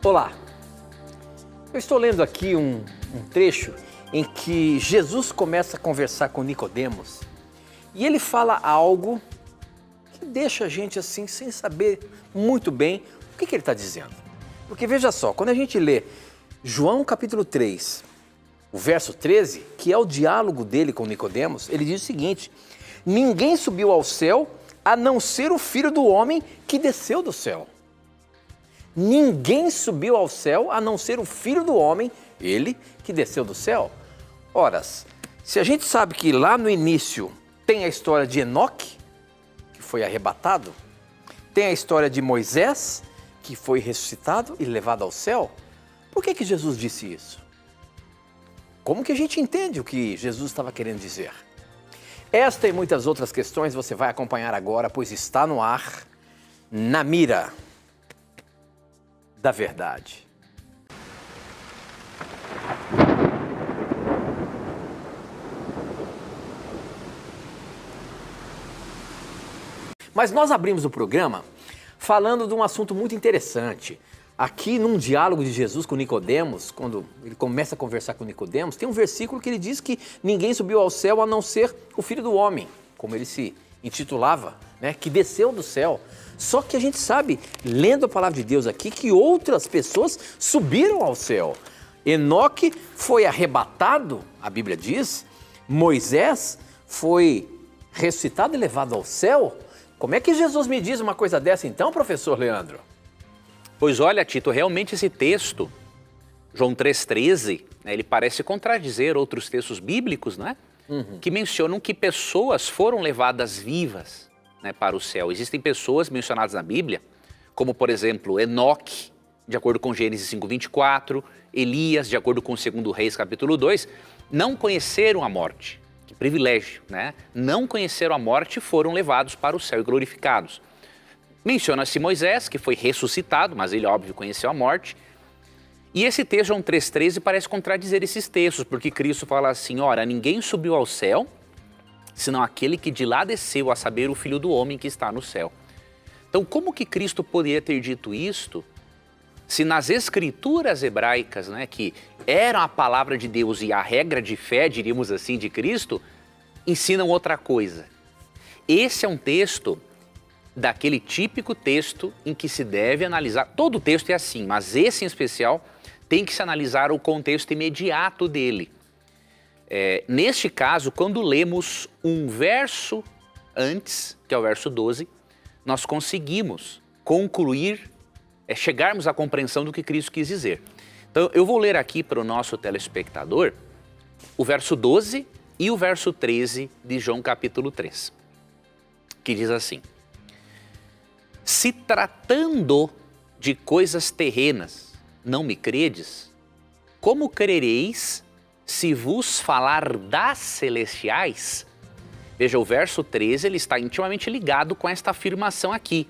Olá, eu estou lendo aqui um trecho em que Jesus começa a conversar com Nicodemos e ele fala algo que deixa a gente assim sem saber muito bem o que ele está dizendo. Porque veja só, quando a gente lê João capítulo 3, o verso 13, que é o diálogo dele com Nicodemos, ele diz o seguinte: ninguém subiu ao céu a não ser o Filho do Homem que desceu do céu. Ninguém subiu ao céu a não ser o Filho do Homem, ele que desceu do céu. Ora, se a gente sabe que lá no início tem a história de Enoque, que foi arrebatado, tem a história de Moisés, que foi ressuscitado e levado ao céu, por que Jesus disse isso? Como que a gente entende o que Jesus estava querendo dizer? Esta e muitas outras questões você vai acompanhar agora, pois está no ar, Na Mira da Verdade. Mas nós abrimos o programa falando de um assunto muito interessante. Aqui num diálogo de Jesus com Nicodemos, quando ele começa a conversar com Nicodemos, tem um versículo que ele diz que ninguém subiu ao céu a não ser o Filho do Homem, como ele se intitulava, né, que desceu do céu. Só que a gente sabe, lendo a palavra de Deus aqui, que outras pessoas subiram ao céu. Enoque foi arrebatado, a Bíblia diz, Moisés foi ressuscitado e levado ao céu. Como é que Jesus me diz uma coisa dessa então, professor Leandro? Pois olha, Tito, realmente esse texto, João 3,13, né, ele parece contradizer outros textos bíblicos, né? Que mencionam que pessoas foram levadas vivas, né, para o céu. Existem pessoas mencionadas na Bíblia, como por exemplo Enoque, de acordo com Gênesis 5:24, Elias, de acordo com 2 Reis capítulo 2, não conheceram a morte. Que privilégio, né? Não conheceram a morte e foram levados para o céu e glorificados. Menciona-se Moisés, que foi ressuscitado, mas ele, óbvio, conheceu a morte. E esse texto, João 3,13, parece contradizer esses textos, porque Cristo fala assim: ora, ninguém subiu ao céu, senão aquele que de lá desceu, a saber, o Filho do Homem que está no céu. Então, como que Cristo poderia ter dito isto, se nas escrituras hebraicas, né, que eram a palavra de Deus e a regra de fé, diríamos assim, de Cristo, ensinam outra coisa? Esse é um texto daquele típico texto em que se deve analisar, todo texto é assim, mas esse em especial tem que se analisar o contexto imediato dele. Neste caso, quando lemos um verso antes, que é o verso 12, nós conseguimos concluir, chegarmos à compreensão do que Cristo quis dizer. Então, eu vou ler aqui para o nosso telespectador o verso 12 e o verso 13 de João capítulo 3, que diz assim: se tratando de coisas terrenas, não me credes, como crereis se vos falar das celestiais? Veja, o verso 13 ele está intimamente ligado com esta afirmação aqui.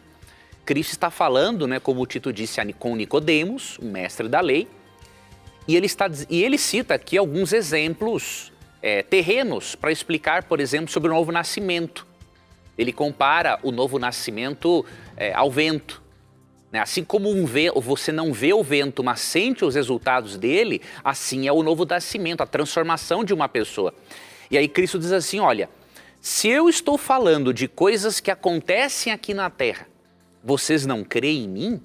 Cristo está falando, né, como o Tito disse, com Nicodemos, um mestre da lei, e ele cita aqui alguns exemplos terrenos para explicar, por exemplo, sobre o novo nascimento. Ele compara o novo nascimento ao vento. Assim como você não vê o vento, mas sente os resultados dele, assim é o novo nascimento, a transformação de uma pessoa. E aí Cristo diz assim: olha, se eu estou falando de coisas que acontecem aqui na terra, vocês não creem em mim?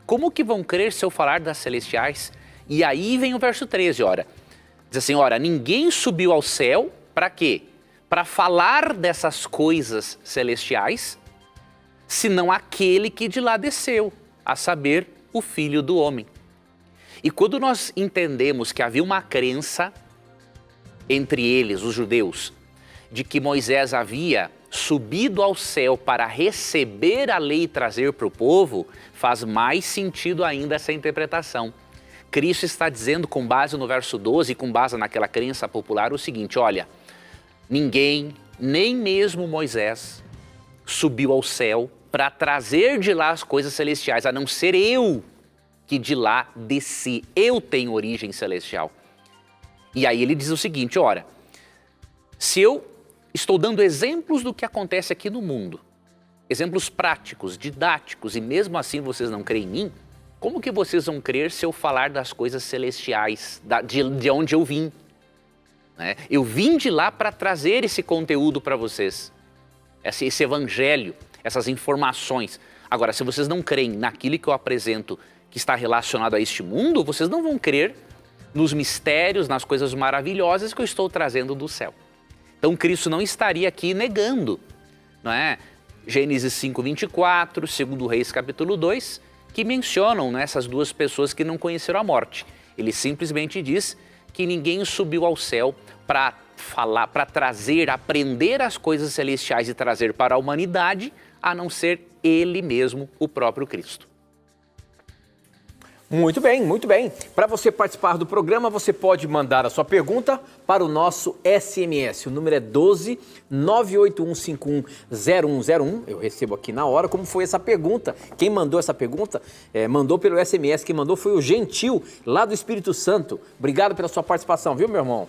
Como que vão crer se eu falar das celestiais? E aí vem o verso 13, ora, diz assim: ora, ninguém subiu ao céu, para quê? Para falar dessas coisas celestiais, senão aquele que de lá desceu, a saber, o Filho do Homem. E quando nós entendemos que havia uma crença entre eles, os judeus, de que Moisés havia subido ao céu para receber a lei e trazer para o povo, faz mais sentido ainda essa interpretação. Cristo está dizendo, com base no verso 12 e com base naquela crença popular, o seguinte: olha, ninguém, nem mesmo Moisés, subiu ao céu para trazer de lá as coisas celestiais, a não ser eu que de lá desci. Eu tenho origem celestial. E aí ele diz o seguinte: ora, se eu estou dando exemplos do que acontece aqui no mundo, exemplos práticos, didáticos, e mesmo assim vocês não creem em mim, como que vocês vão crer se eu falar das coisas celestiais, de onde eu vim? Né? Eu vim de lá para trazer esse conteúdo para vocês, esse evangelho, essas informações. Agora, se vocês não creem naquilo que eu apresento que está relacionado a este mundo, vocês não vão crer nos mistérios, nas coisas maravilhosas que eu estou trazendo do céu. Então, Cristo não estaria aqui negando, não é? Gênesis 5:24, 2 Reis capítulo 2, que mencionam, né, essas duas pessoas que não conheceram a morte. Ele simplesmente diz que ninguém subiu ao céu para falar, para trazer, aprender as coisas celestiais e trazer para a humanidade, a não ser Ele mesmo, o próprio Cristo. Muito bem, muito bem. Para você participar do programa, você pode mandar a sua pergunta para o nosso SMS. O número é 12 981510101. Eu recebo aqui na hora. Como foi essa pergunta? Quem mandou essa pergunta? Mandou pelo SMS. Quem mandou foi o Gentil, lá do Espírito Santo. Obrigado pela sua participação, viu, meu irmão?